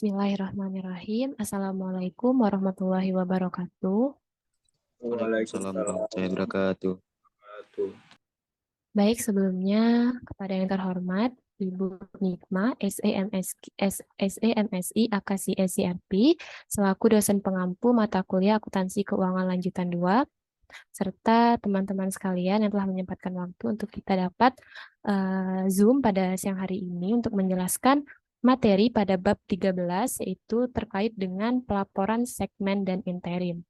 Bismillahirrahmanirrahim. Assalamualaikum warahmatullahi wabarakatuh. Waalaikumsalam warahmatullahi wabarakatuh. Baik, sebelumnya kepada yang terhormat Ibu Nikma, SEMSI Akasi SCMP, selaku dosen pengampu mata kuliah akuntansi keuangan lanjutan 2, serta teman-teman sekalian yang telah menyempatkan waktu untuk kita dapat Zoom pada siang hari ini untuk menjelaskan materi pada bab 13, yaitu terkait dengan pelaporan segmen dan interim.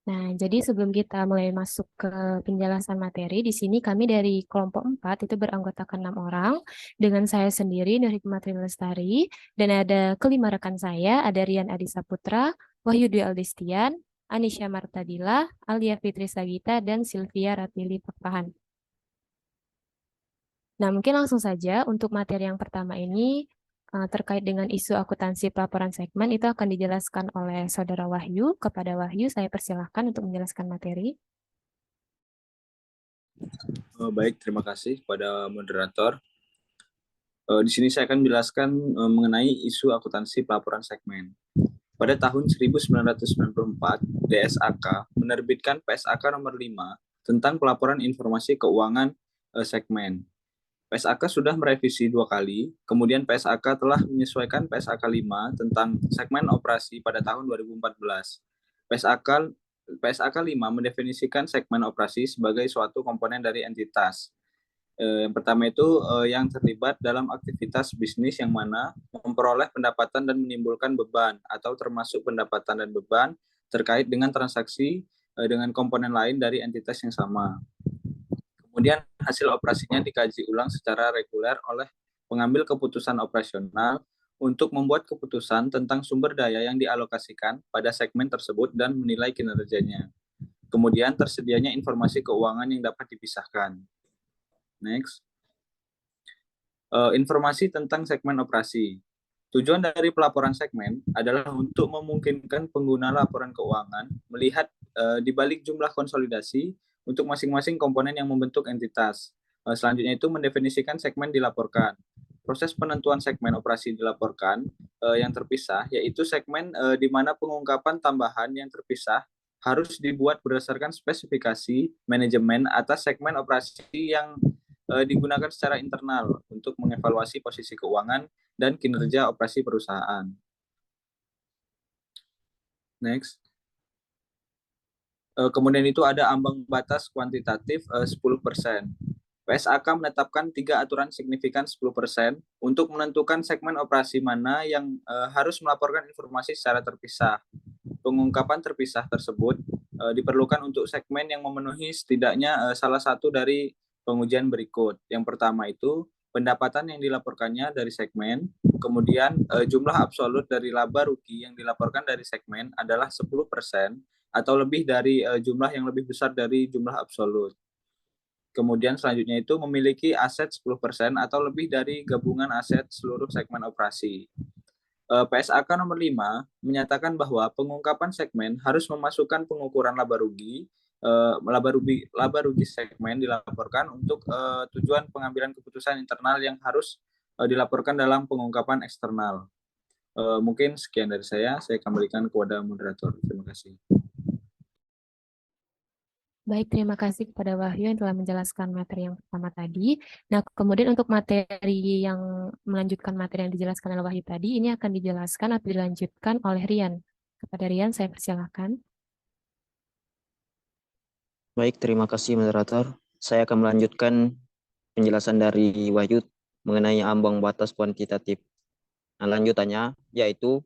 Nah, jadi sebelum kita mulai masuk ke penjelasan materi, di sini kami dari kelompok 4 itu beranggotakan 6 orang, dengan saya sendiri, Nur Hikmatri Lestari, dan ada kelima rekan saya, ada Rian Adisa Putra, Wahyu Dwi Aldistian, Anisha Martadila, Alia Fitri Sagita, dan Sylvia Ratili Pakpahan. Nah, mungkin langsung saja untuk materi yang pertama ini, terkait dengan isu akuntansi pelaporan segmen itu akan dijelaskan oleh Saudara Wahyu. Kepada Wahyu, saya persilahkan untuk menjelaskan materi. Baik, terima kasih kepada moderator. Di sini saya akan menjelaskan mengenai isu akuntansi pelaporan segmen. Pada tahun 1994, DSAK menerbitkan PSAK nomor 5 tentang pelaporan informasi keuangan segmen. PSAK sudah merevisi 2 kali, kemudian PSAK telah menyesuaikan PSAK 5 tentang segmen operasi pada tahun 2014. PSAK 5 mendefinisikan segmen operasi sebagai suatu komponen dari entitas. Yang pertama itu yang terlibat dalam aktivitas bisnis yang mana memperoleh pendapatan dan menimbulkan beban atau termasuk pendapatan dan beban terkait dengan transaksi dengan komponen lain dari entitas yang sama. Kemudian hasil operasinya dikaji ulang secara reguler oleh pengambil keputusan operasional untuk membuat keputusan tentang sumber daya yang dialokasikan pada segmen tersebut dan menilai kinerjanya. Kemudian tersedianya informasi keuangan yang dapat dipisahkan. Next. Informasi tentang segmen operasi. Tujuan dari pelaporan segmen adalah untuk memungkinkan pengguna laporan keuangan melihat di balik jumlah konsolidasi untuk masing-masing komponen yang membentuk entitas. Selanjutnya itu mendefinisikan segmen dilaporkan. Proses penentuan segmen operasi dilaporkan yang terpisah, yaitu segmen di mana pengungkapan tambahan yang terpisah harus dibuat berdasarkan spesifikasi manajemen atas segmen operasi yang digunakan secara internal untuk mengevaluasi posisi keuangan dan kinerja operasi perusahaan. Next. Kemudian itu ada ambang batas kuantitatif 10%. PSAK menetapkan 3 aturan signifikan 10% untuk menentukan segmen operasi mana yang harus melaporkan informasi secara terpisah. Pengungkapan terpisah tersebut diperlukan untuk segmen yang memenuhi setidaknya salah satu dari pengujian berikut. Yang pertama itu pendapatan yang dilaporkannya dari segmen, kemudian jumlah absolut dari laba rugi yang dilaporkan dari segmen adalah 10% atau lebih dari jumlah yang lebih besar dari jumlah absolut. Kemudian selanjutnya itu memiliki aset 10% atau lebih dari gabungan aset seluruh segmen operasi. PSAK nomor 5 menyatakan bahwa pengungkapan segmen harus memasukkan pengukuran laba rugi segmen dilaporkan untuk tujuan pengambilan keputusan internal yang harus dilaporkan dalam pengungkapan eksternal. Mungkin sekian dari saya kembalikan kepada moderator. Terima kasih. Baik, terima kasih kepada Wahyu yang telah menjelaskan materi yang pertama tadi. Nah, kemudian untuk materi yang melanjutkan materi yang dijelaskan oleh Wahyu tadi, ini akan dijelaskan atau dilanjutkan oleh Rian. Kepada Rian, saya persilahkan. Baik, terima kasih moderator. Saya akan melanjutkan penjelasan dari Wahyu mengenai ambang batas kuantitatif. Nah, lanjutannya yaitu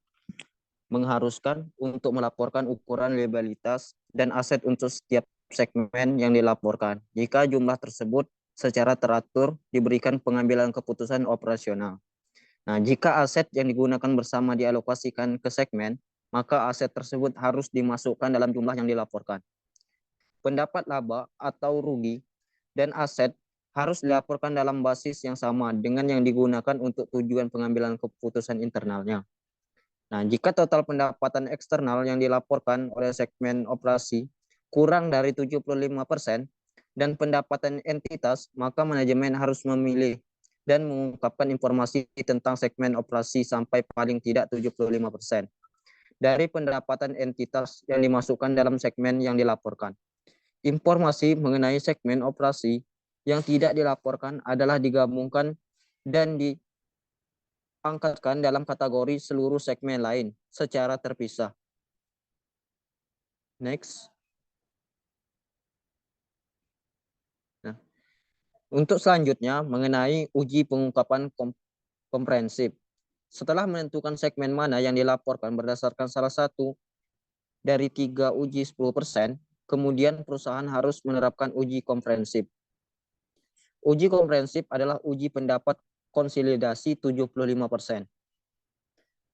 mengharuskan untuk melaporkan ukuran liabilitas dan aset untuk setiap segmen yang dilaporkan. Jika jumlah tersebut secara teratur diberikan pengambilan keputusan operasional. Nah, jika aset yang digunakan bersama dialokasikan ke segmen, maka aset tersebut harus dimasukkan dalam jumlah yang dilaporkan. Pendapat laba atau rugi dan aset harus dilaporkan dalam basis yang sama dengan yang digunakan untuk tujuan pengambilan keputusan internalnya. Nah, jika total pendapatan eksternal yang dilaporkan oleh segmen operasi kurang dari 75% dan pendapatan entitas, maka manajemen harus memilih dan mengungkapkan informasi tentang segmen operasi sampai paling tidak 75% dari pendapatan entitas yang dimasukkan dalam segmen yang dilaporkan. Informasi mengenai segmen operasi yang tidak dilaporkan adalah digabungkan dan diangkatkan dalam kategori seluruh segmen lain secara terpisah. Next. Nah, untuk selanjutnya mengenai uji pengungkapan komprehensif. Setelah menentukan segmen mana yang dilaporkan berdasarkan salah satu dari 3 uji 10%, kemudian perusahaan harus menerapkan uji komprehensif. Uji komprehensif adalah uji pendapat konsolidasi 75%.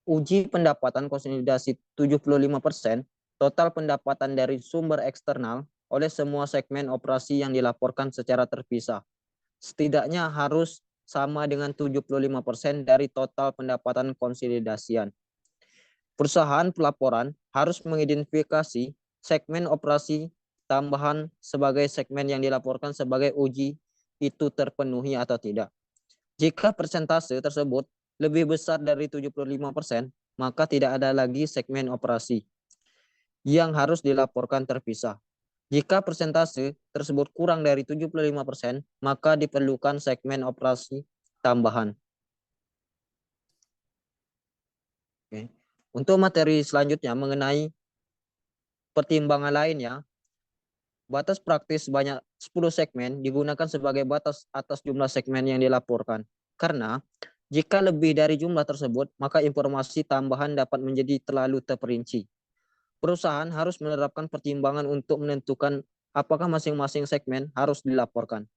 Uji pendapatan konsolidasi 75%, total pendapatan dari sumber eksternal oleh semua segmen operasi yang dilaporkan secara terpisah. Setidaknya harus sama dengan 75% dari total pendapatan konsolidasian. Perusahaan pelaporan harus mengidentifikasi segmen operasi tambahan sebagai segmen yang dilaporkan sebagai uji itu terpenuhi atau tidak. Jika persentase tersebut lebih besar dari 75%, maka tidak ada lagi segmen operasi yang harus dilaporkan terpisah. Jika persentase tersebut kurang dari 75%, maka diperlukan segmen operasi tambahan. Oke. Untuk materi selanjutnya mengenai pertimbangan lainnya, batas praktis sebanyak 10 segmen digunakan sebagai batas atas jumlah segmen yang dilaporkan. Karena jika lebih dari jumlah tersebut, maka informasi tambahan dapat menjadi terlalu terperinci. Perusahaan harus menerapkan pertimbangan untuk menentukan apakah masing-masing segmen harus dilaporkan.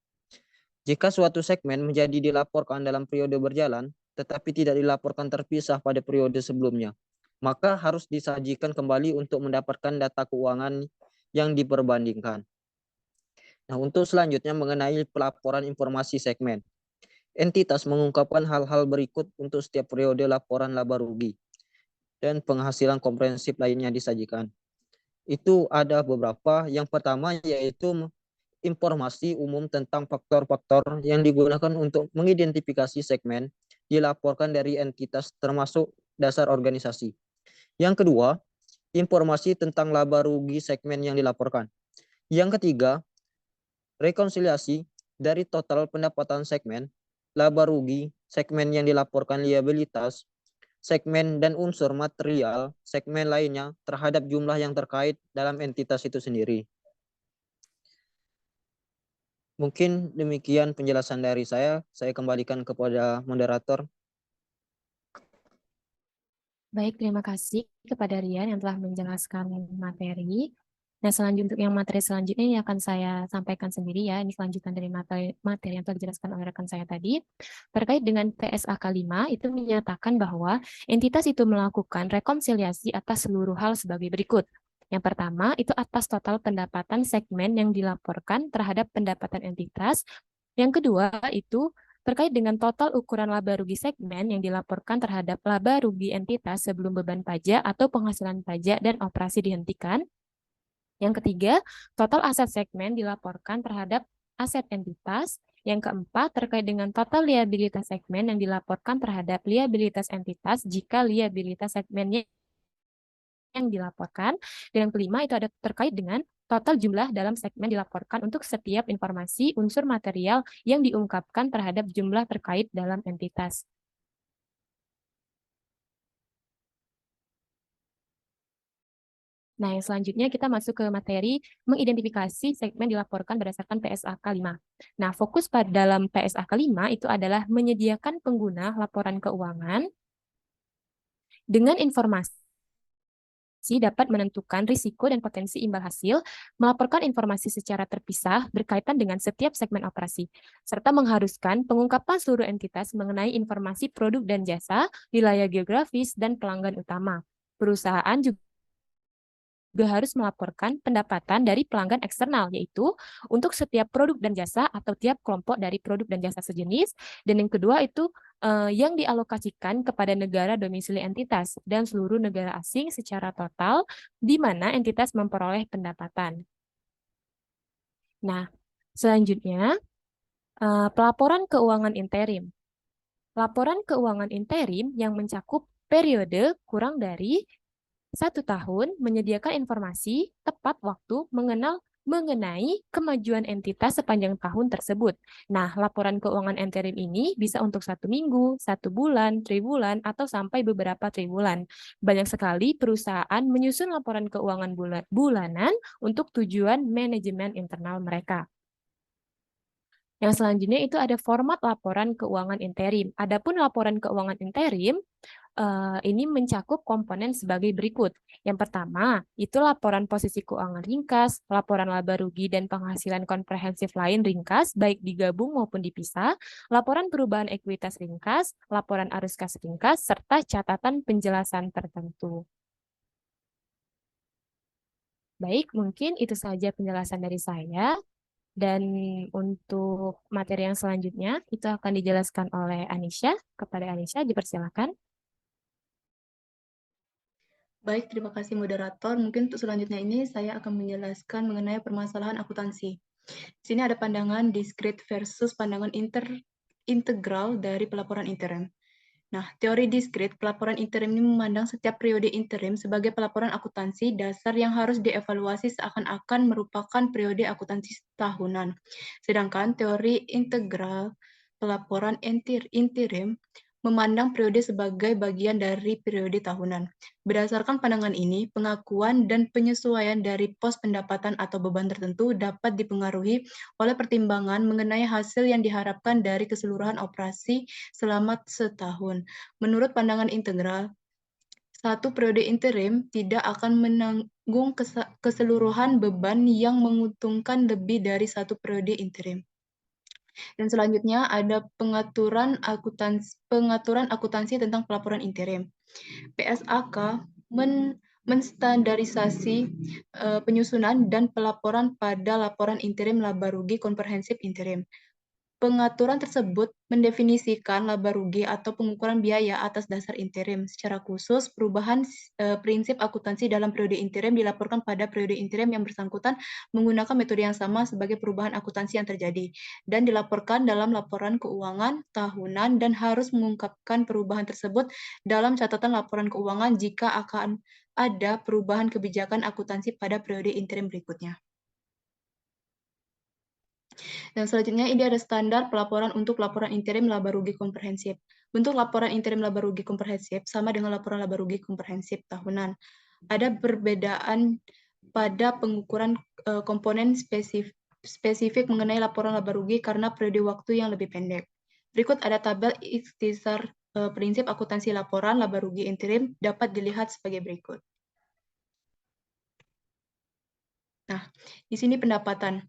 Jika suatu segmen menjadi dilaporkan dalam periode berjalan, tetapi tidak dilaporkan terpisah pada periode sebelumnya, maka harus disajikan kembali untuk mendapatkan data keuangan yang diperbandingkan. Nah, untuk selanjutnya mengenai pelaporan informasi segmen. Entitas mengungkapkan hal-hal berikut untuk setiap periode laporan laba rugi dan penghasilan komprehensif lainnya disajikan. Itu ada beberapa. Yang pertama yaitu informasi umum tentang faktor-faktor yang digunakan untuk mengidentifikasi segmen dilaporkan dari entitas termasuk dasar organisasi. Yang kedua, informasi tentang laba rugi segmen yang dilaporkan. Yang ketiga, rekonsiliasi dari total pendapatan segmen, laba rugi segmen yang dilaporkan liabilitas, segmen dan unsur material segmen lainnya terhadap jumlah yang terkait dalam entitas itu sendiri. Mungkin demikian penjelasan dari saya kembalikan kepada moderator. Baik, terima kasih kepada Rian yang telah menjelaskan materi. Nah, untuk yang materi selanjutnya ini akan saya sampaikan sendiri ya. Ini kelanjutan dari materi yang telah dijelaskan oleh rekan saya tadi. Terkait dengan PSAK 5, itu menyatakan bahwa entitas itu melakukan rekonsiliasi atas seluruh hal sebagai berikut. Yang pertama, itu atas total pendapatan segmen yang dilaporkan terhadap pendapatan entitas. Yang kedua, itu terkait dengan total ukuran laba rugi segmen yang dilaporkan terhadap laba rugi entitas sebelum beban pajak atau penghasilan pajak dan operasi dihentikan. Yang ketiga, total aset segmen dilaporkan terhadap aset entitas. Yang keempat, terkait dengan total liabilitas segmen yang dilaporkan terhadap liabilitas entitas jika liabilitas segmennya yang dilaporkan. Dan yang kelima, itu ada terkait dengan total jumlah dalam segmen dilaporkan untuk setiap informasi unsur material yang diungkapkan terhadap jumlah terkait dalam entitas. Nah, yang selanjutnya kita masuk ke materi mengidentifikasi segmen dilaporkan berdasarkan PSAK 5. Nah, fokus pada dalam PSAK 5 itu adalah menyediakan pengguna laporan keuangan dengan informasi dapat menentukan risiko dan potensi imbal hasil, melaporkan informasi secara terpisah berkaitan dengan setiap segmen operasi, serta mengharuskan pengungkapan seluruh entitas mengenai informasi produk dan jasa, wilayah geografis, dan pelanggan utama. Perusahaan juga harus melaporkan pendapatan dari pelanggan eksternal, yaitu untuk setiap produk dan jasa atau tiap kelompok dari produk dan jasa sejenis. Dan yang kedua itu yang dialokasikan kepada negara domisili entitas dan seluruh negara asing secara total di mana entitas memperoleh pendapatan. Nah, selanjutnya pelaporan keuangan interim. Laporan keuangan interim yang mencakup periode kurang dari 1 tahun menyediakan informasi tepat waktu mengenai kemajuan entitas sepanjang tahun tersebut. Nah, laporan keuangan interim ini bisa untuk 1 minggu, 1 bulan, triwulan, atau sampai beberapa triwulan. Banyak sekali perusahaan menyusun laporan keuangan bulanan untuk tujuan manajemen internal mereka. Yang selanjutnya itu ada format laporan keuangan interim. Adapun laporan keuangan interim ini mencakup komponen sebagai berikut. Yang pertama, itu laporan posisi keuangan ringkas, laporan laba rugi dan penghasilan komprehensif lain ringkas, baik digabung maupun dipisah, laporan perubahan ekuitas ringkas, laporan arus kas ringkas, serta catatan penjelasan tertentu. Baik, mungkin itu saja penjelasan dari saya. Dan untuk materi yang selanjutnya, itu akan dijelaskan oleh Anisha. Kepada Anisha, dipersilakan. Baik, terima kasih moderator. Mungkin untuk selanjutnya ini saya akan menjelaskan mengenai permasalahan akuntansi. Di sini ada pandangan diskrit versus pandangan integral dari pelaporan interim. Nah, teori diskrit pelaporan interim ini memandang setiap periode interim sebagai pelaporan akuntansi dasar yang harus dievaluasi seakan-akan merupakan periode akuntansi tahunan. Sedangkan teori integral pelaporan interim memandang periode sebagai bagian dari periode tahunan. Berdasarkan pandangan ini, pengakuan dan penyesuaian dari pos pendapatan atau beban tertentu dapat dipengaruhi oleh pertimbangan mengenai hasil yang diharapkan dari keseluruhan operasi selama setahun. Menurut pandangan integral, satu periode interim tidak akan menanggung keseluruhan beban yang menguntungkan lebih dari satu periode interim. Dan selanjutnya ada pengaturan akuntansi tentang pelaporan interim. PSAK menstandarisasi penyusunan dan pelaporan pada laporan interim laba rugi komprehensif interim. Pengaturan tersebut mendefinisikan laba rugi atau pengukuran biaya atas dasar interim. Secara khusus, perubahan prinsip akuntansi dalam periode interim dilaporkan pada periode interim yang bersangkutan menggunakan metode yang sama sebagai perubahan akuntansi yang terjadi, dan dilaporkan dalam laporan keuangan tahunan dan harus mengungkapkan perubahan tersebut dalam catatan laporan keuangan jika akan ada perubahan kebijakan akuntansi pada periode interim berikutnya. Dan selanjutnya ini ada standar pelaporan untuk laporan interim laba rugi komprehensif. Bentuk laporan interim laba rugi komprehensif sama dengan laporan laba rugi komprehensif tahunan. Ada perbedaan pada pengukuran komponen spesifik mengenai laporan laba rugi karena periode waktu yang lebih pendek. Berikut ada tabel ikhtisar prinsip akuntansi laporan laba rugi interim dapat dilihat sebagai berikut. Nah, di sini pendapatan.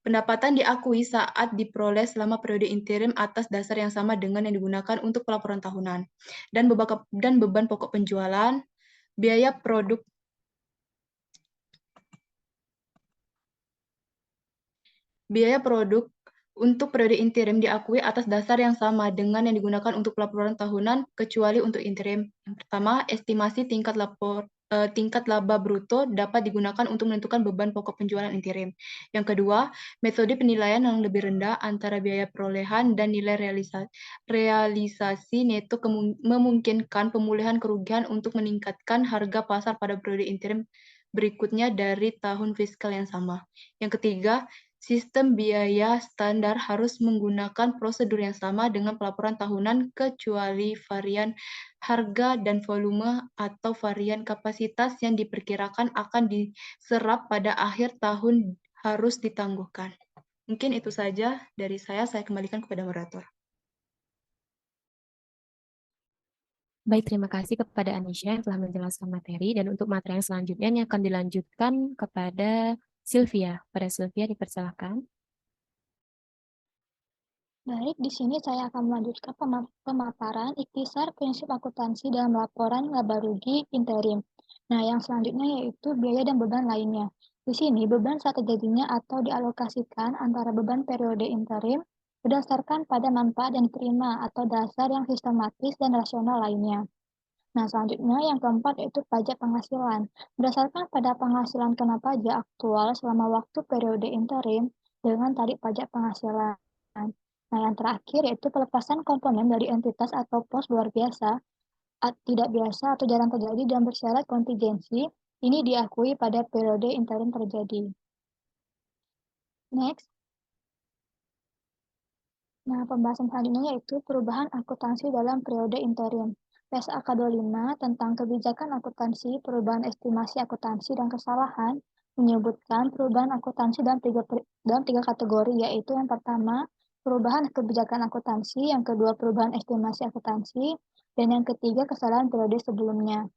Pendapatan diakui saat diperoleh selama periode interim atas dasar yang sama dengan yang digunakan untuk pelaporan tahunan. Dan beban pokok penjualan, biaya produk untuk periode interim diakui atas dasar yang sama dengan yang digunakan untuk pelaporan tahunan, kecuali untuk interim. Yang pertama, estimasi tingkat laba bruto dapat digunakan untuk menentukan beban pokok penjualan interim. Yang kedua, metode penilaian yang lebih rendah antara biaya perolehan dan nilai realisasi neto memungkinkan pemulihan kerugian untuk meningkatkan harga pasar pada periode interim berikutnya dari tahun fiskal yang sama. Yang ketiga, sistem biaya standar harus menggunakan prosedur yang sama dengan pelaporan tahunan kecuali varian harga dan volume atau varian kapasitas yang diperkirakan akan diserap pada akhir tahun harus ditangguhkan. Mungkin itu saja dari saya kembalikan kepada moderator. Baik, terima kasih kepada Anisha yang telah menjelaskan materi. Dan untuk materi yang selanjutnya ini akan dilanjutkan kepada Sylvia. Pada Sylvia, dipersilakan. Baik, di sini saya akan melanjutkan pemaparan ikhtisar prinsip akuntansi dalam laporan laba rugi interim. Nah, yang selanjutnya yaitu biaya dan beban lainnya. Di sini beban saat terjadinya atau dialokasikan antara beban periode interim berdasarkan pada manfaat yang diterima atau dasar yang sistematis dan rasional lainnya. Nah, selanjutnya yang keempat yaitu pajak penghasilan. Berdasarkan pada penghasilan kena pajak aktual selama waktu periode interim dengan tarif pajak penghasilan. Nah, yang terakhir yaitu pelepasan komponen dari entitas atau pos luar biasa, tidak biasa atau jarang terjadi dan bersyarat kontingensi, ini diakui pada periode interim terjadi. Next. Nah, pembahasan selanjutnya yaitu perubahan akuntansi dalam periode interim. PSAK 25 tentang kebijakan akuntansi, perubahan estimasi akuntansi dan kesalahan menyebutkan perubahan akuntansi dalam tiga kategori, yaitu yang pertama, perubahan kebijakan akuntansi, yang kedua, perubahan estimasi akuntansi, dan yang ketiga, kesalahan periode sebelumnya.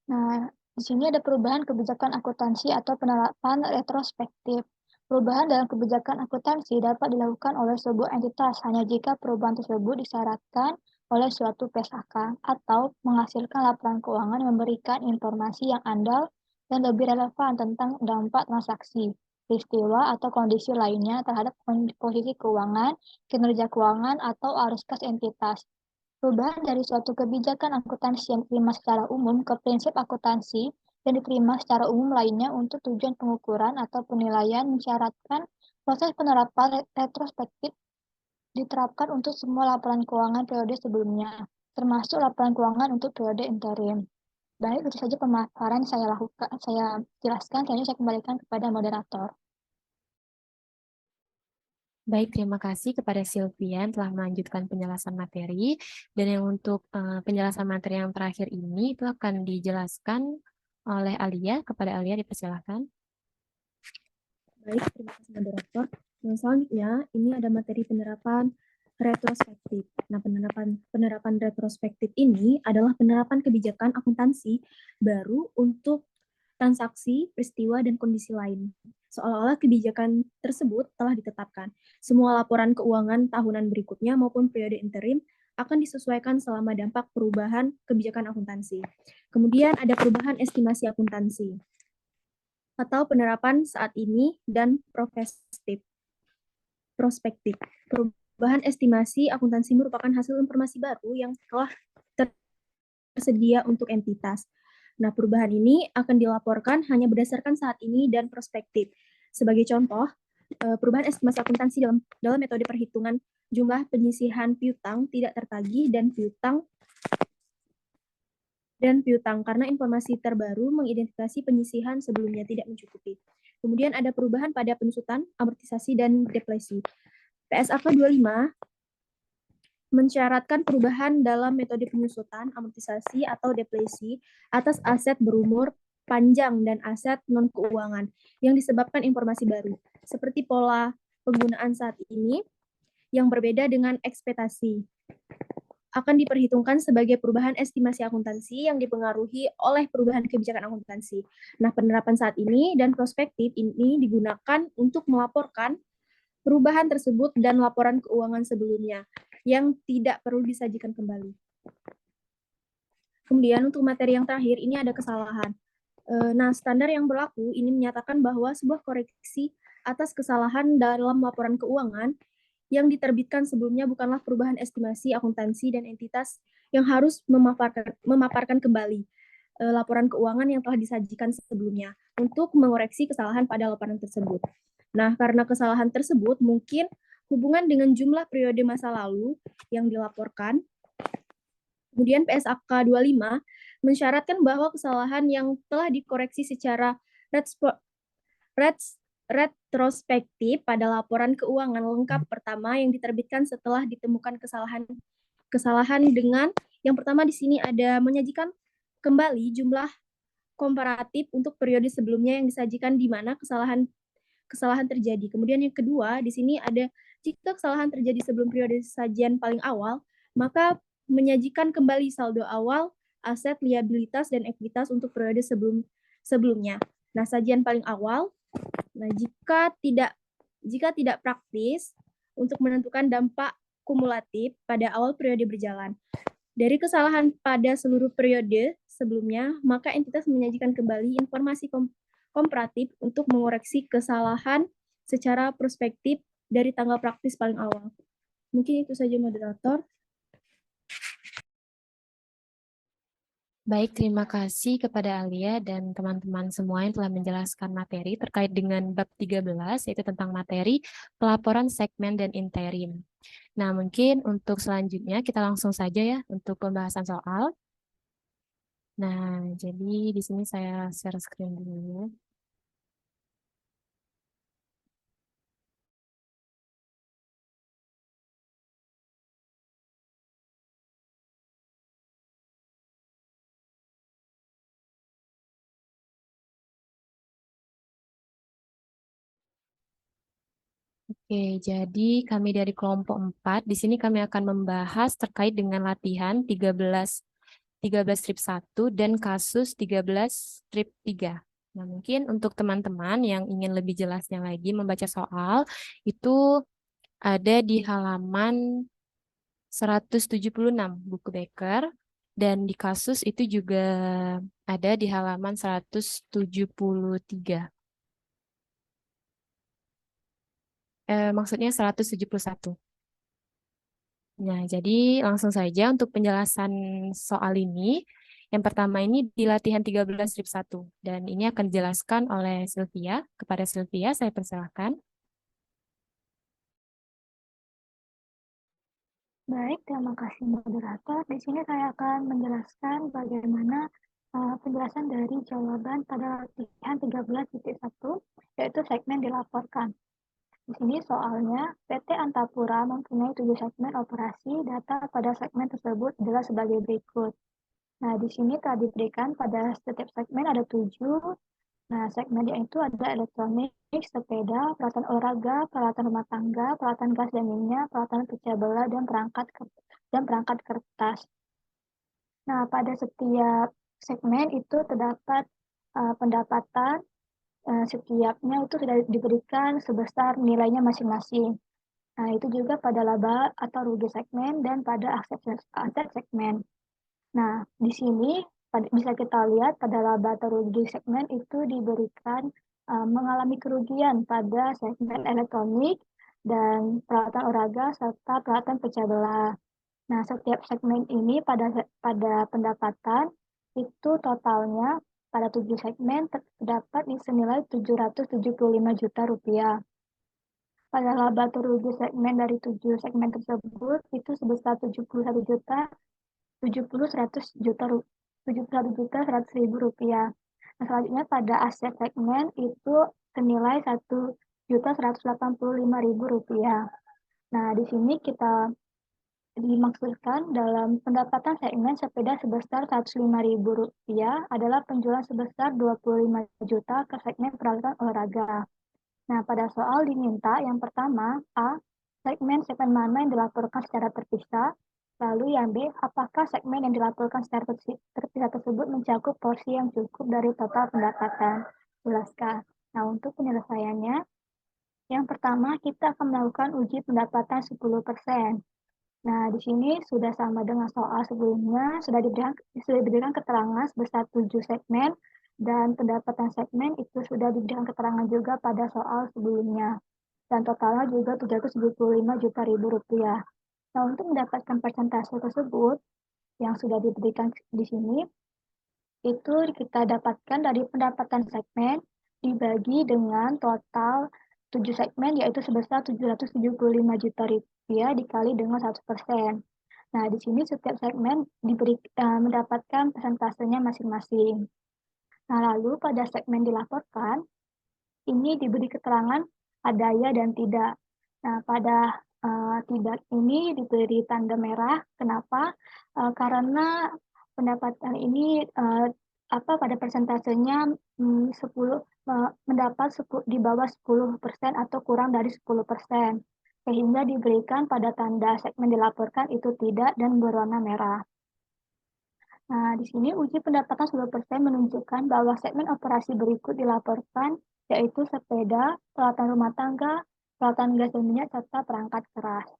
Nah, di sini ada perubahan kebijakan akuntansi atau penerapan retrospektif. Perubahan dalam kebijakan akuntansi dapat dilakukan oleh sebuah entitas hanya jika perubahan tersebut disyaratkan oleh suatu PSAK atau menghasilkan laporan keuangan yang memberikan informasi yang andal dan lebih relevan tentang dampak transaksi, peristiwa atau kondisi lainnya terhadap posisi keuangan, kinerja keuangan, atau arus kas entitas. Perubahan dari suatu kebijakan akuntansi yang diterima secara umum ke prinsip akuntansi yang diterima secara umum lainnya untuk tujuan pengukuran atau penilaian mensyaratkan proses penerapan retrospektif diterapkan untuk semua laporan keuangan periode sebelumnya, termasuk laporan keuangan untuk periode interim. Baik, itu saja pemaparan saya jelaskan, selanjutnya saya kembalikan kepada moderator. Baik, terima kasih kepada Silvian telah melanjutkan penjelasan materi. Dan yang untuk penjelasan materi yang terakhir ini itu akan dijelaskan oleh Alia. Kepada Alia dipersilakan. Baik, terima kasih moderator. Yang selanjutnya, ini ada materi penerapan retrospektif. Nah, penerapan retrospektif ini adalah penerapan kebijakan akuntansi baru untuk transaksi, peristiwa, dan kondisi lain. Seolah-olah kebijakan tersebut telah ditetapkan. Semua laporan keuangan tahunan berikutnya maupun periode interim akan disesuaikan selama dampak perubahan kebijakan akuntansi. Kemudian ada perubahan estimasi akuntansi atau penerapan saat ini dan prospektif. Perubahan estimasi akuntansi merupakan hasil informasi baru yang telah tersedia untuk entitas. Nah, perubahan ini akan dilaporkan hanya berdasarkan saat ini dan prospektif. Sebagai contoh, perubahan estimasi akuntansi dalam metode perhitungan jumlah penyisihan piutang tidak tertagih dan piutang karena informasi terbaru mengidentifikasi penyisihan sebelumnya tidak mencukupi. Kemudian ada perubahan pada penyusutan, amortisasi, dan depresi. PSAK 25 mensyaratkan perubahan dalam metode penyusutan, amortisasi, atau depresi atas aset berumur panjang dan aset non-keuangan yang disebabkan informasi baru, seperti pola penggunaan saat ini yang berbeda dengan ekspektasi. Akan diperhitungkan sebagai perubahan estimasi akuntansi yang dipengaruhi oleh perubahan kebijakan akuntansi. Nah, penerapan saat ini dan prospektif ini digunakan untuk melaporkan perubahan tersebut dan laporan keuangan sebelumnya yang tidak perlu disajikan kembali. Kemudian untuk materi yang terakhir, ini ada kesalahan. Nah, standar yang berlaku ini menyatakan bahwa sebuah koreksi atas kesalahan dalam laporan keuangan yang diterbitkan sebelumnya bukanlah perubahan estimasi akuntansi dan entitas yang harus memaparkan kembali laporan keuangan yang telah disajikan sebelumnya untuk mengoreksi kesalahan pada laporan tersebut. Nah, karena kesalahan tersebut mungkin hubungan dengan jumlah periode masa lalu yang dilaporkan. Kemudian PSAK 25 mensyaratkan bahwa kesalahan yang telah dikoreksi secara retrospektif pada laporan keuangan lengkap pertama yang diterbitkan setelah ditemukan kesalahan dengan yang pertama di sini ada menyajikan kembali jumlah komparatif untuk periode sebelumnya yang disajikan di mana kesalahan terjadi. Kemudian yang kedua di sini ada jika kesalahan terjadi sebelum periode sajian paling awal, maka menyajikan kembali saldo awal, aset, liabilitas, dan ekuitas untuk periode sebelumnya. Nah, sajian paling awal, nah jika tidak praktis untuk menentukan dampak kumulatif pada awal periode berjalan. Dari kesalahan pada seluruh periode sebelumnya, maka entitas menyajikan kembali informasi komparatif untuk mengoreksi kesalahan secara prospektif dari tanggal praktis paling awal. Mungkin itu saja moderator. Baik, terima kasih kepada Alia dan teman-teman semua yang telah menjelaskan materi terkait dengan bab 13, yaitu tentang materi pelaporan segmen dan interim. Nah, mungkin untuk selanjutnya kita langsung saja ya untuk pembahasan soal. Nah, jadi di sini saya share screen dulu. Oke, jadi kami dari kelompok 4, di sini kami akan membahas terkait dengan latihan 13 strip 1 dan kasus 13 strip 3. Nah, mungkin untuk teman-teman yang ingin lebih jelasnya lagi membaca soal, itu ada di halaman 176 buku Becker, dan di kasus itu juga ada di halaman 173. Maksudnya 171. Nah, jadi langsung saja untuk penjelasan soal ini. Yang pertama ini di latihan 13 strip 1. Dan ini akan dijelaskan oleh Sylvia. Kepada Sylvia, saya persilahkan. Baik, terima kasih moderator. Di sini saya akan menjelaskan bagaimana penjelasan dari jawaban pada latihan 13.1, yaitu segmen dilaporkan. Di sini soalnya, PT Antapura mempunyai 7 segmen operasi. Data pada segmen tersebut adalah sebagai berikut. Nah, di sini telah diberikan pada setiap segmen ada 7. Nah, segmennya itu ada elektronik, sepeda, peralatan olahraga, peralatan rumah tangga, peralatan gas dan minyak, peralatan pecah belah, dan perangkat kertas. Nah, pada setiap segmen itu terdapat pendapatan, setiapnya itu sudah diberikan sebesar nilainya masing-masing. Nah, itu juga pada laba atau rugi segmen dan pada aset segmen. Nah, di sini bisa kita lihat pada laba atau rugi segmen itu diberikan mengalami kerugian pada segmen elektronik dan peralatan olahraga serta peralatan pecah belah. Nah, setiap segmen ini pada pendapatan itu totalnya pada 7 segmen terdapat senilai 775 juta rupiah. Pada laba atau rugi segmen dari 7 segmen tersebut itu sebesar 71 juta 100 ribu rupiah. Nah, selanjutnya pada aset segmen itu senilai 1.185.000 rupiah. Nah, di sini kita dimaksudkan dalam pendapatan segmen sepeda sebesar 105.000 rupiah adalah penjualan sebesar 25 juta ke segmen peralatan olahraga. Nah, pada soal diminta yang pertama, A, segmen mana yang dilaporkan secara terpisah. Lalu yang B, apakah segmen yang dilaporkan secara terpisah tersebut mencakup porsi yang cukup dari total pendapatan? Jelaskan. Nah, untuk penyelesaiannya, yang pertama kita akan melakukan uji pendapatan 10%. Nah, di sini sudah sama dengan soal sebelumnya, sudah diberikan keterangan sebesar 7 segmen, dan pendapatan segmen itu sudah diberikan keterangan juga pada soal sebelumnya. Dan totalnya juga 775 juta ribu rupiah. Nah, untuk mendapatkan persentase tersebut yang sudah diberikan di sini, itu kita dapatkan dari pendapatan segmen dibagi dengan total 7 segmen, yaitu sebesar 775 juta rupiah dikali dengan 100%. Nah, di sini setiap segmen mendapatkan persentasenya masing-masing. Nah, lalu pada segmen dilaporkan, ini diberi keterangan adanya dan tidak. Nah, pada tidak ini diberi tanda merah. Kenapa? Karena pendapatan ini pada persentasenya 10 mendapat di bawah 10% atau kurang dari 10%, sehingga diberikan pada tanda segmen dilaporkan itu tidak dan berwarna merah. Nah, di sini uji pendapatan 10% menunjukkan bahwa segmen operasi berikut dilaporkan, yaitu sepeda, peralatan rumah tangga, peralatan gas dan minyak, serta perangkat keras.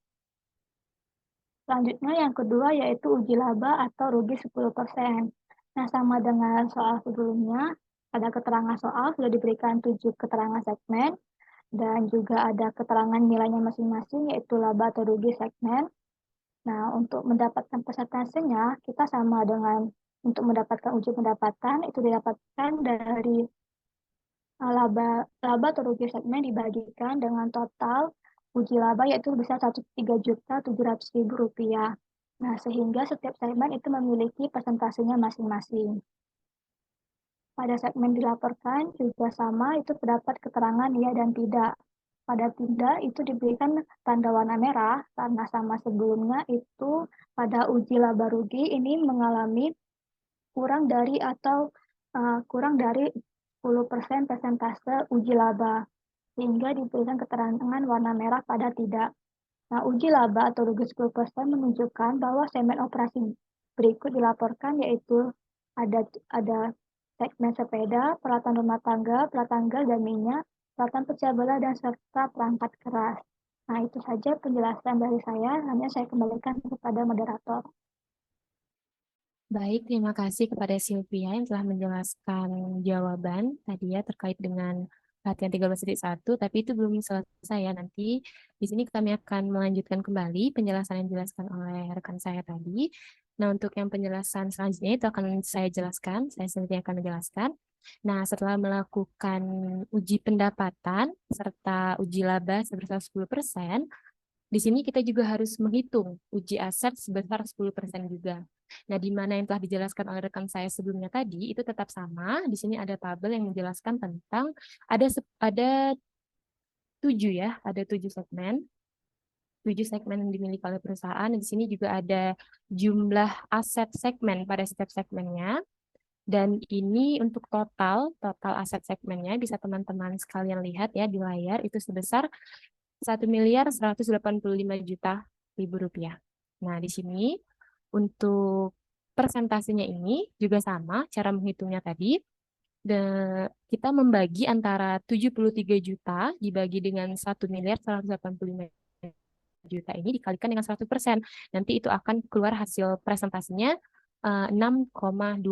Selanjutnya yang kedua yaitu uji laba atau rugi 10%. Nah, sama dengan soal sebelumnya, pada keterangan soal sudah diberikan 7 keterangan segmen, dan juga ada keterangan nilainya masing-masing, yaitu laba atau rugi segmen. Nah, untuk mendapatkan persentasenya, kita sama dengan Untuk mendapatkan uji pendapatan itu didapatkan dari laba atau rugi segmen dibagikan dengan total uji laba yaitu sebesar Rp3.700.000. Nah, sehingga setiap segmen itu memiliki persentasenya masing-masing. Pada segmen dilaporkan juga sama, itu terdapat keterangan ya dan tidak. Pada tidak itu diberikan tanda warna merah karena sama sebelumnya itu pada uji laba rugi ini mengalami kurang dari 10% persentase uji laba, sehingga diberikan keterangan warna merah pada tidak. Nah, uji laba atau rugi 10% menunjukkan bahwa segmen operasi berikut dilaporkan, yaitu ada segmen sepeda, peralatan rumah tangga, peralatan gas dan minyak, peralatan pecah belah, dan serta perangkat keras. Nah, itu saja penjelasan dari saya. Hanya saya kembalikan kepada moderator. Baik, terima kasih kepada Sylvia yang telah menjelaskan jawaban tadi ya terkait dengan latihan 13.1, tapi itu belum selesai ya. Nanti di sini kami akan melanjutkan kembali penjelasan yang dijelaskan oleh rekan saya tadi. Nah, untuk yang penjelasan selanjutnya itu akan saya jelaskan, saya sendiri akan menjelaskan. Nah, setelah melakukan uji pendapatan serta uji laba sebesar 10%, di sini kita juga harus menghitung uji aset sebesar 10% juga. Nah, di mana yang telah dijelaskan oleh rekan saya sebelumnya tadi, itu tetap sama. Di sini ada tabel yang menjelaskan tentang ada 7 ya, ada 7 segmen. 7 segmen yang dimiliki oleh perusahaan. Di sini juga ada jumlah aset segmen pada setiap segmennya. Dan ini untuk total aset segmennya bisa teman-teman sekalian lihat ya di layar, itu sebesar 1.185.000.000 rupiah. Nah, di sini untuk persentasenya ini juga sama, cara menghitungnya tadi. Kita membagi antara 73 juta dibagi dengan 1.185.000.000 ini dikalikan dengan 100%. Nanti itu akan keluar hasil presentasinya 6,2%.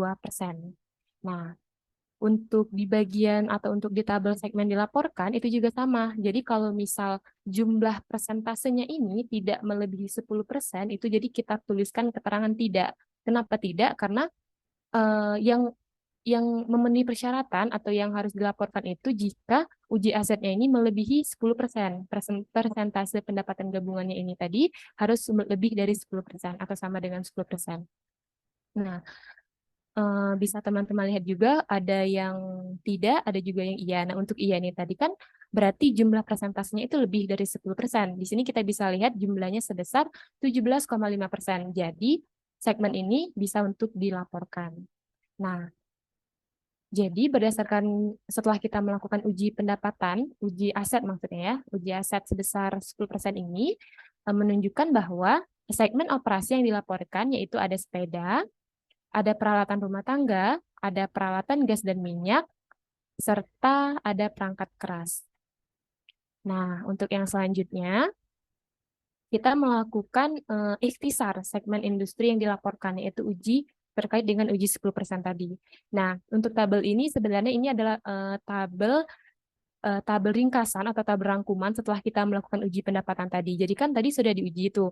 Nah, untuk di bagian atau untuk di tabel segmen dilaporkan itu juga sama. Jadi kalau misal jumlah persentasenya ini tidak melebihi 10%, itu jadi kita tuliskan keterangan tidak. Kenapa tidak? Karena yang memenuhi persyaratan atau yang harus dilaporkan itu jika uji asetnya ini melebihi 10%. Persentase pendapatan gabungannya ini tadi harus lebih dari 10% atau sama dengan 10%. Nah, bisa teman-teman lihat juga ada yang tidak, ada juga yang iya. Nah, untuk iya nih tadi kan berarti jumlah persentasenya itu lebih dari 10%. Di sini kita bisa lihat jumlahnya sebesar 17,5%. Jadi, segmen ini bisa untuk dilaporkan. Nah, jadi berdasarkan setelah kita melakukan uji pendapatan, uji aset maksudnya ya, uji aset sebesar 10% ini menunjukkan bahwa segmen operasi yang dilaporkan yaitu ada sepeda, ada peralatan rumah tangga, ada peralatan gas dan minyak, serta ada perangkat keras. Nah, untuk yang selanjutnya, kita melakukan ikhtisar segmen industri yang dilaporkan, yaitu uji terkait dengan uji 10% tadi. Nah, untuk tabel ini sebenarnya ini adalah tabel ringkasan atau tabel rangkuman setelah kita melakukan uji pendapatan tadi. Jadi kan tadi sudah diuji itu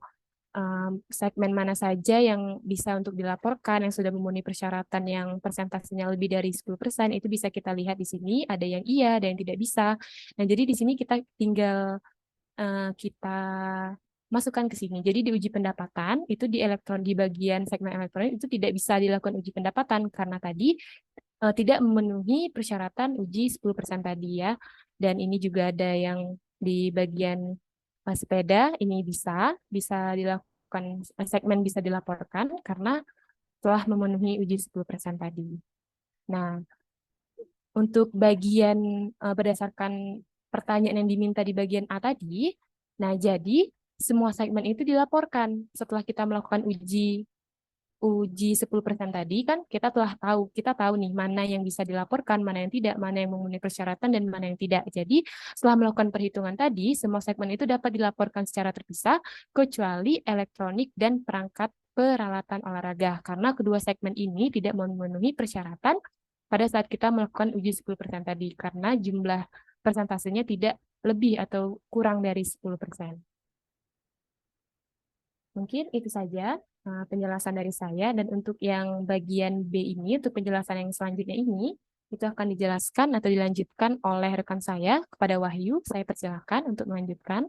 segmen mana saja yang bisa untuk dilaporkan, yang sudah memenuhi persyaratan yang persentasenya lebih dari 10%, itu bisa kita lihat di sini, ada yang iya, ada yang tidak bisa. Nah, jadi di sini kita tinggal kita masukkan ke sini. Jadi di uji pendapatan, itu di bagian segmen elektronik itu tidak bisa dilakukan uji pendapatan, karena tadi tidak memenuhi persyaratan uji 10% tadi ya. Dan ini juga ada yang di bagian sepeda ini bisa dilakukan, segmen bisa dilaporkan karena telah memenuhi uji 10% tadi. Nah, untuk bagian berdasarkan pertanyaan yang diminta di bagian A tadi, nah jadi semua segmen itu dilaporkan setelah kita melakukan uji 10% tadi kan kita tahu nih mana yang bisa dilaporkan, mana yang tidak, mana yang memenuhi persyaratan dan mana yang tidak. Jadi setelah melakukan perhitungan tadi, semua segmen itu dapat dilaporkan secara terpisah kecuali elektronik dan perangkat peralatan olahraga karena kedua segmen ini tidak memenuhi persyaratan pada saat kita melakukan uji 10% tadi karena jumlah persentasenya tidak lebih atau kurang dari 10%. Mungkin itu saja. penjelasan dari saya. Dan untuk yang bagian B ini, untuk penjelasan yang selanjutnya ini, itu akan dijelaskan atau dilanjutkan oleh rekan saya kepada Wahyu. Saya persilakan untuk melanjutkan.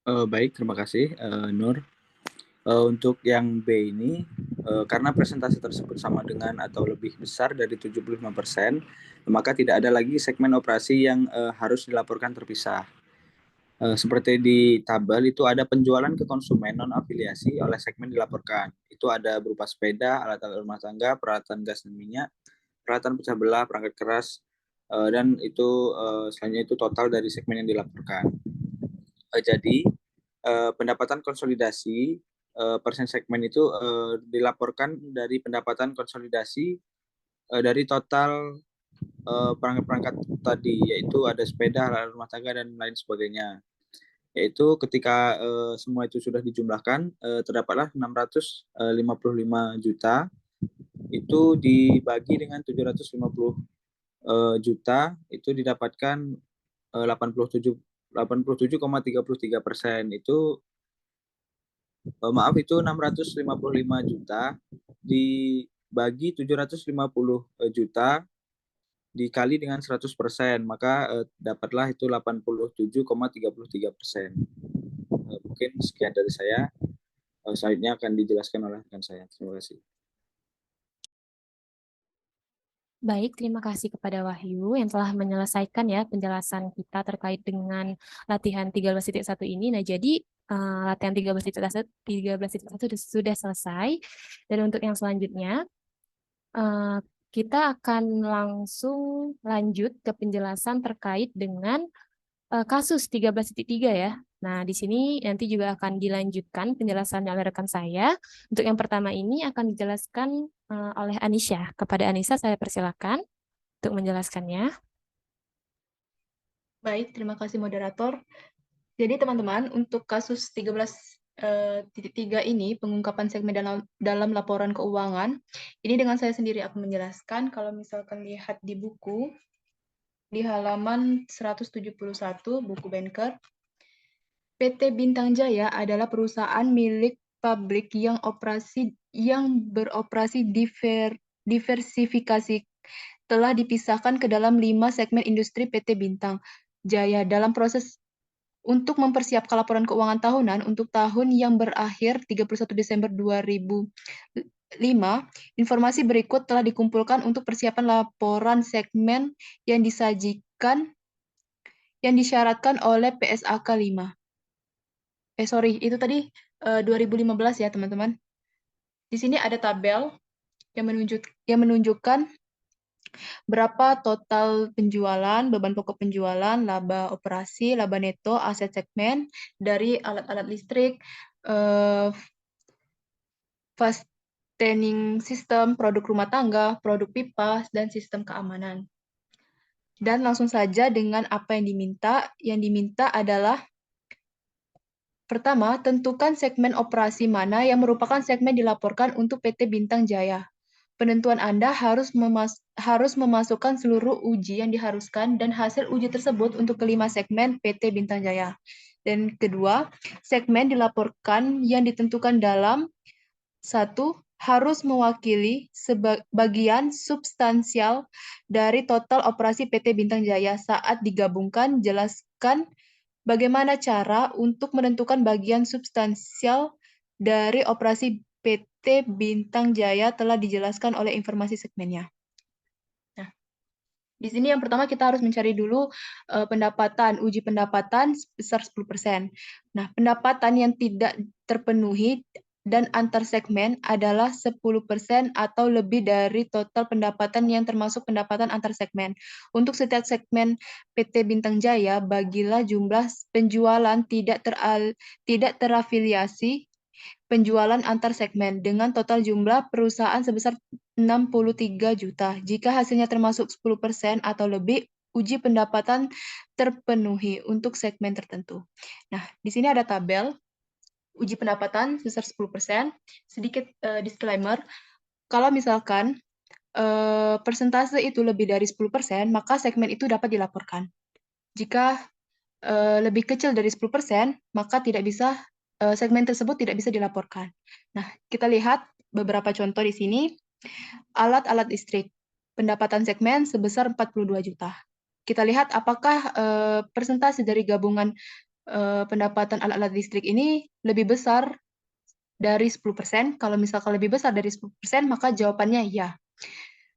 Baik, terima kasih Nur. Untuk yang B ini, karena presentasi tersebut sama dengan atau lebih besar dari 75%, maka tidak ada lagi segmen operasi yang harus dilaporkan terpisah. Seperti di tabel itu ada penjualan ke konsumen non-afiliasi oleh segmen dilaporkan. Itu ada berupa sepeda, alat-alat rumah tangga, peralatan gas dan minyak, peralatan pecah belah, perangkat keras, dan itu selanjutnya itu total dari segmen yang dilaporkan. Jadi pendapatan konsolidasi persen segmen itu dilaporkan dari pendapatan konsolidasi dari total perangkat-perangkat tadi, yaitu ada sepeda, alat rumah tangga, dan lain sebagainya. Yaitu ketika semua itu sudah dijumlahkan, terdapatlah 655 juta, itu dibagi dengan 750 juta, itu didapatkan 87,33%. Itu maaf, itu 655 juta dibagi 750 juta dikali dengan 100%, maka dapatlah itu 87,33%. Mungkin sekian dari saya. Selanjutnya akan dijelaskan oleh rekan saya. Terima kasih. Baik, terima kasih kepada Wahyu yang telah menyelesaikan ya penjelasan kita terkait dengan latihan 13.1 ini. Nah, jadi latihan 13.1 sudah selesai. Dan untuk yang selanjutnya, kita akan langsung lanjut ke penjelasan terkait dengan kasus 13.3 ya. Nah, di sini nanti juga akan dilanjutkan penjelasannya oleh rekan saya. Untuk yang pertama ini akan dijelaskan oleh Anisha. Kepada Anissa saya persilakan untuk menjelaskannya. Baik, terima kasih moderator. Jadi teman-teman, untuk kasus 13.3 ini, pengungkapan segmen dalam laporan keuangan, ini dengan saya sendiri akan menjelaskan. Kalau misalkan lihat di buku, di halaman 171, buku Banker, PT Bintang Jaya adalah perusahaan milik publik yang beroperasi diversifikasi, telah dipisahkan ke dalam 5 segmen industri PT Bintang Jaya dalam proses untuk mempersiapkan laporan keuangan tahunan untuk tahun yang berakhir 31 Desember 2005. Informasi berikut telah dikumpulkan untuk persiapan laporan segmen yang disyaratkan oleh PSAK 5. Itu tadi 2015 ya, teman-teman. Di sini ada tabel yang menunjukkan berapa total penjualan, beban pokok penjualan, laba operasi, laba neto, aset segmen dari alat-alat listrik, fastening system, produk rumah tangga, produk pipa, dan sistem keamanan. Dan langsung saja dengan apa yang diminta. Yang diminta adalah pertama, tentukan segmen operasi mana yang merupakan segmen dilaporkan untuk PT Bintang Jaya. Penentuan Anda harus memasukkan seluruh uji yang diharuskan dan hasil uji tersebut untuk kelima segmen PT Bintang Jaya. Dan kedua, segmen dilaporkan yang ditentukan dalam 1. Harus mewakili sebagian substansial dari total operasi PT Bintang Jaya saat digabungkan. Jelaskan bagaimana cara untuk menentukan bagian substansial dari operasi PT Bintang Jaya telah dijelaskan oleh informasi segmennya. Nah, di sini yang pertama kita harus mencari dulu uji pendapatan sebesar 10%. Nah, pendapatan yang tidak terpenuhi dan antar segmen adalah 10% atau lebih dari total pendapatan yang termasuk pendapatan antar segmen. Untuk setiap segmen PT Bintang Jaya, bagilah jumlah penjualan tidak terafiliasi penjualan antar segmen dengan total jumlah perusahaan sebesar 63 juta. Jika hasilnya termasuk 10% atau lebih, uji pendapatan terpenuhi untuk segmen tertentu. Nah, di sini ada tabel uji pendapatan sebesar 10%. Sedikit disclaimer, kalau misalkan persentase itu lebih dari 10%, maka segmen itu dapat dilaporkan. Jika lebih kecil dari 10%, maka tidak bisa segmen tersebut tidak bisa dilaporkan. Nah, kita lihat beberapa contoh di sini. Alat-alat listrik, pendapatan segmen sebesar 42 juta. Kita lihat apakah persentase dari gabungan pendapatan alat-alat listrik ini lebih besar dari 10%. Kalau misalkan lebih besar dari 10%, maka jawabannya ya.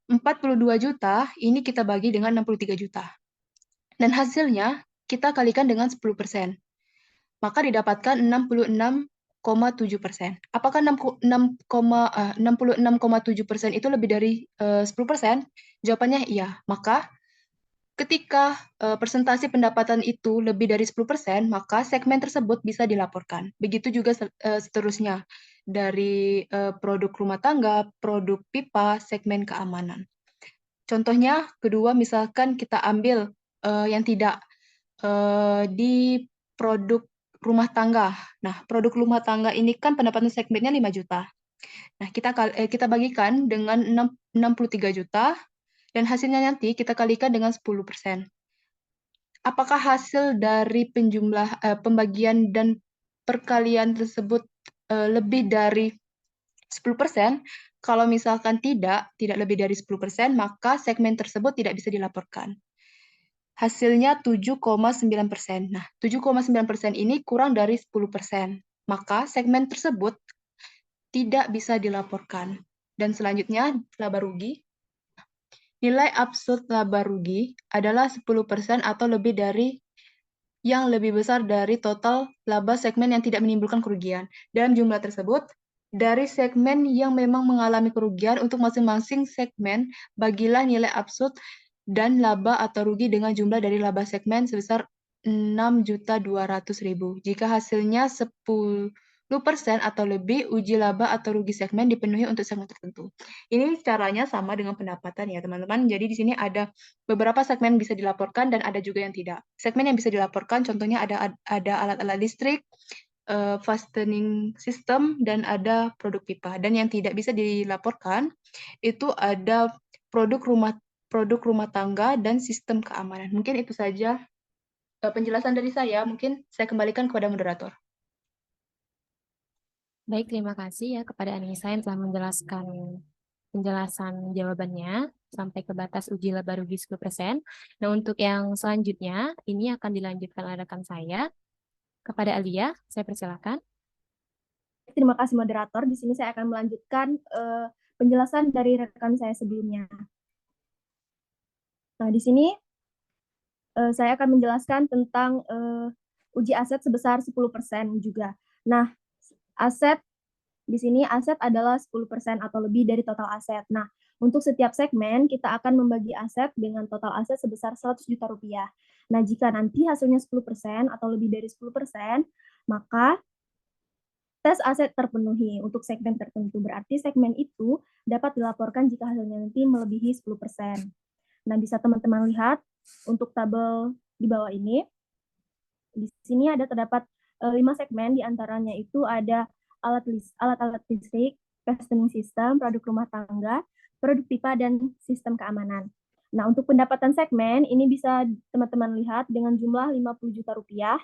42 juta ini kita bagi dengan 63 juta. Dan hasilnya kita kalikan dengan 10%. Maka didapatkan 66,7%. Apakah 66,7% itu lebih dari 10%? Jawabannya iya. Maka ketika persentase pendapatan itu lebih dari 10%, maka segmen tersebut bisa dilaporkan. Begitu juga seterusnya dari produk rumah tangga, produk pipa, segmen keamanan. Contohnya, kedua, misalkan kita ambil yang tidak di produk rumah tangga. Nah, produk rumah tangga ini kan pendapatan segmennya 5 juta. Nah, kita bagikan dengan 63 juta, dan hasilnya nanti kita kalikan dengan 10%. Apakah hasil dari pembagian dan perkalian tersebut lebih dari 10%? Kalau misalkan tidak lebih dari 10%, maka segmen tersebut tidak bisa dilaporkan. Hasilnya 7,9%. Nah, 7,9% ini kurang dari 10%. Maka segmen tersebut tidak bisa dilaporkan. Dan selanjutnya, laba rugi. Nilai absolut laba rugi adalah 10% atau lebih dari yang lebih besar dari total laba segmen yang tidak menimbulkan kerugian. Dalam jumlah tersebut, dari segmen yang memang mengalami kerugian untuk masing-masing segmen, bagilah nilai absolut dan laba atau rugi dengan jumlah dari laba segmen sebesar 6.200.000. Jika hasilnya 10% atau lebih, uji laba atau rugi segmen dipenuhi untuk segmen tertentu. Ini caranya sama dengan pendapatan ya teman-teman. Jadi di sini ada beberapa segmen bisa dilaporkan dan ada juga yang tidak. Segmen yang bisa dilaporkan contohnya ada alat-alat listrik, fastening system, dan ada produk pipa. Dan yang tidak bisa dilaporkan itu ada produk rumah tangga dan sistem keamanan. Mungkin itu saja penjelasan dari saya. Mungkin saya kembalikan kepada moderator. Baik, terima kasih ya kepada Anissa yang telah menjelaskan penjelasan jawabannya sampai ke batas uji laba rugi 10%. Nah, untuk yang selanjutnya, ini akan dilanjutkan oleh rekan saya. Kepada Alia, saya persilakan. Terima kasih moderator. Di sini saya akan melanjutkan penjelasan dari rekan saya sebelumnya. Nah, di sini saya akan menjelaskan tentang uji aset sebesar 10% juga. Nah, aset di sini aset adalah 10% atau lebih dari total aset. Nah, untuk setiap segmen kita akan membagi aset dengan total aset sebesar 100 juta rupiah. Nah, jika nanti hasilnya 10% atau lebih dari 10%, maka tes aset terpenuhi untuk segmen tertentu. Berarti segmen itu dapat dilaporkan jika hasilnya nanti melebihi 10%. Nah, bisa teman-teman lihat untuk tabel di bawah ini. Di sini terdapat 5 segmen, diantaranya itu ada alat-alat listrik, fastening system, produk rumah tangga, produk pipa, dan sistem keamanan. Nah, untuk pendapatan segmen, ini bisa teman-teman lihat dengan jumlah 50 juta rupiah.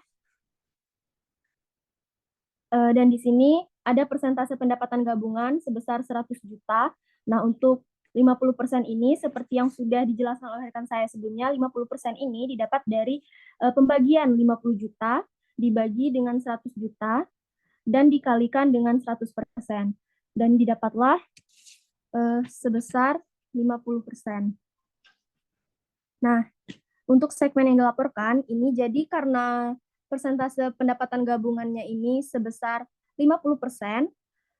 Dan di sini ada persentase pendapatan gabungan sebesar 100 juta. Nah, untuk 50% ini seperti yang sudah dijelaskan oleh rekan saya sebelumnya, 50% ini didapat dari pembagian 50 juta dibagi dengan 100 juta dan dikalikan dengan 100%. Dan didapatlah sebesar 50%. Nah, untuk segmen yang dilaporkan, ini jadi karena persentase pendapatan gabungannya ini sebesar 50%,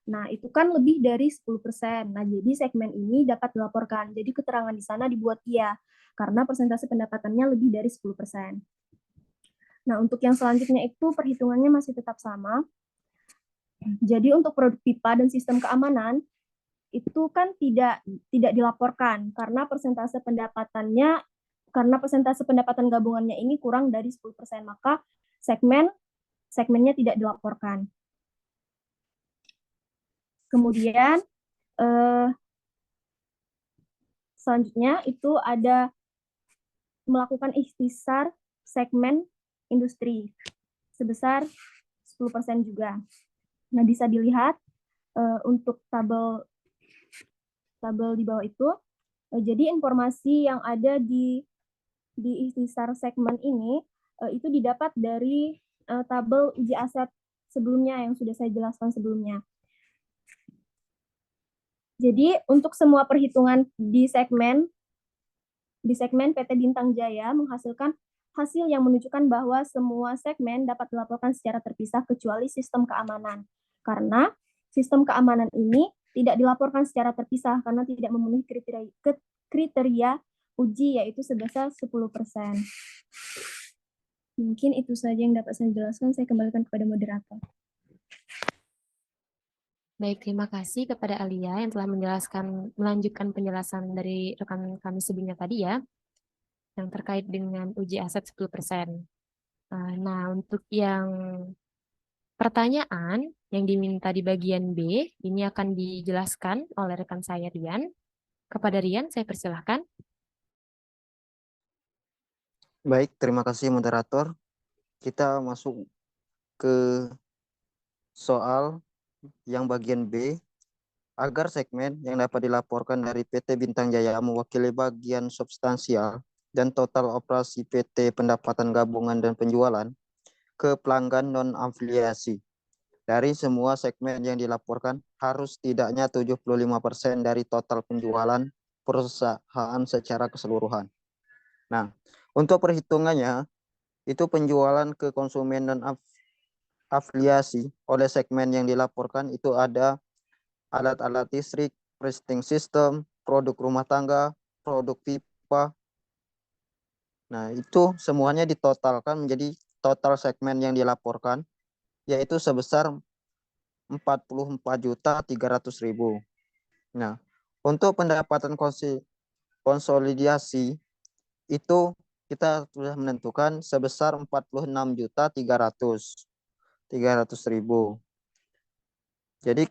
nah itu kan lebih dari 10%. Nah, jadi segmen ini dapat dilaporkan. Jadi keterangan di sana dibuat iya, karena persentase pendapatannya lebih dari 10%. Nah, untuk yang selanjutnya itu perhitungannya masih tetap sama. Jadi untuk produk pipa dan sistem keamanan, itu kan tidak dilaporkan karena persentase pendapatan gabungannya ini kurang dari 10%, maka segmennya tidak dilaporkan. Kemudian selanjutnya itu ada melakukan ikhtisar segmen industri sebesar 10% juga. Nah, bisa dilihat untuk tabel di bawah itu. Jadi informasi yang ada di ikhtisar segmen ini itu didapat dari tabel uji aset sebelumnya yang sudah saya jelaskan sebelumnya. Jadi untuk semua perhitungan di segmen PT Bintang Jaya menghasilkan hasil yang menunjukkan bahwa semua segmen dapat dilaporkan secara terpisah kecuali sistem keamanan. Karena sistem keamanan ini tidak dilaporkan secara terpisah karena tidak memenuhi kriteria uji yaitu sebesar 10%. Mungkin itu saja yang dapat saya jelaskan. Saya kembalikan kepada moderator. Baik, terima kasih kepada Alia yang telah melanjutkan penjelasan dari rekan kami sebelumnya tadi ya, yang terkait dengan uji aset 10%. Nah, untuk yang pertanyaan yang diminta di bagian B, ini akan dijelaskan oleh rekan saya Rian. Kepada Rian, saya persilahkan. Baik, terima kasih moderator. Kita masuk ke soal yang bagian B. Agar segmen yang dapat dilaporkan dari PT Bintang Jaya mewakili bagian substansial dan total operasi PT pendapatan gabungan dan penjualan ke pelanggan non-afiliasi. Dari semua segmen yang dilaporkan harus tidaknya 75% dari total penjualan perusahaan secara keseluruhan. Nah, untuk perhitungannya, itu penjualan ke konsumen non-afiliasi oleh segmen yang dilaporkan itu ada alat-alat listrik, printing system, produk rumah tangga, produk pipa. Nah, itu semuanya ditotalkan menjadi total segmen yang dilaporkan, yaitu sebesar 44.300.000. Nah, untuk pendapatan konsolidasi itu kita sudah menentukan sebesar 46.300.000. Jadi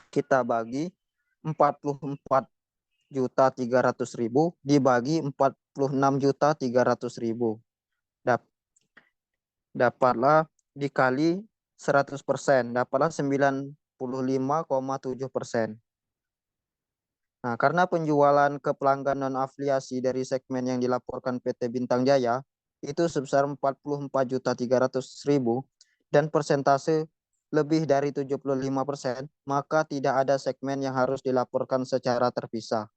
kita bagi 44.300.000 dibagi 46.300.000. Dapatlah dikali 100%, dapatlah 95,7%. Nah, karena penjualan ke pelanggan non-afiliasi dari segmen yang dilaporkan PT Bintang Jaya itu sebesar 44.300.000 dan persentase lebih dari 75%, maka tidak ada segmen yang harus dilaporkan secara terpisah.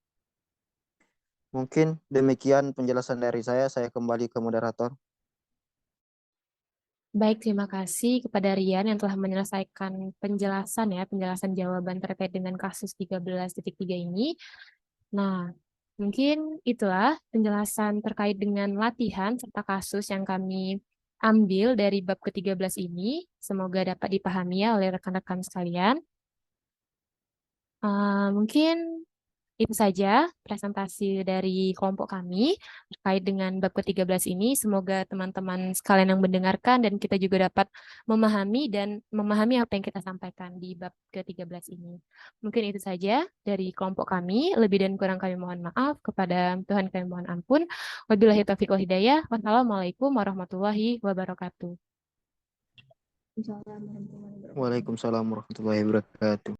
Mungkin demikian penjelasan dari saya kembali ke moderator. Baik, terima kasih kepada Rian yang telah menyelesaikan penjelasan jawaban terkait dengan kasus 13.3 ini. Nah, mungkin itulah penjelasan terkait dengan latihan serta kasus yang kami ambil dari bab ke-13 ini. Semoga dapat dipahami ya oleh rekan-rekan sekalian. Mungkin itu saja presentasi dari kelompok kami terkait dengan bab ke-13 ini. Semoga teman-teman sekalian yang mendengarkan dan kita juga dapat memahami apa yang kita sampaikan di bab ke-13 ini. Mungkin itu saja dari kelompok kami. Lebih dan kurang kami mohon maaf. Kepada Tuhan kami mohon ampun. Wabillahi taufiq wal hidayah. Wassalamualaikum warahmatullahi wabarakatuh. Waalaikumsalam warahmatullahi wabarakatuh.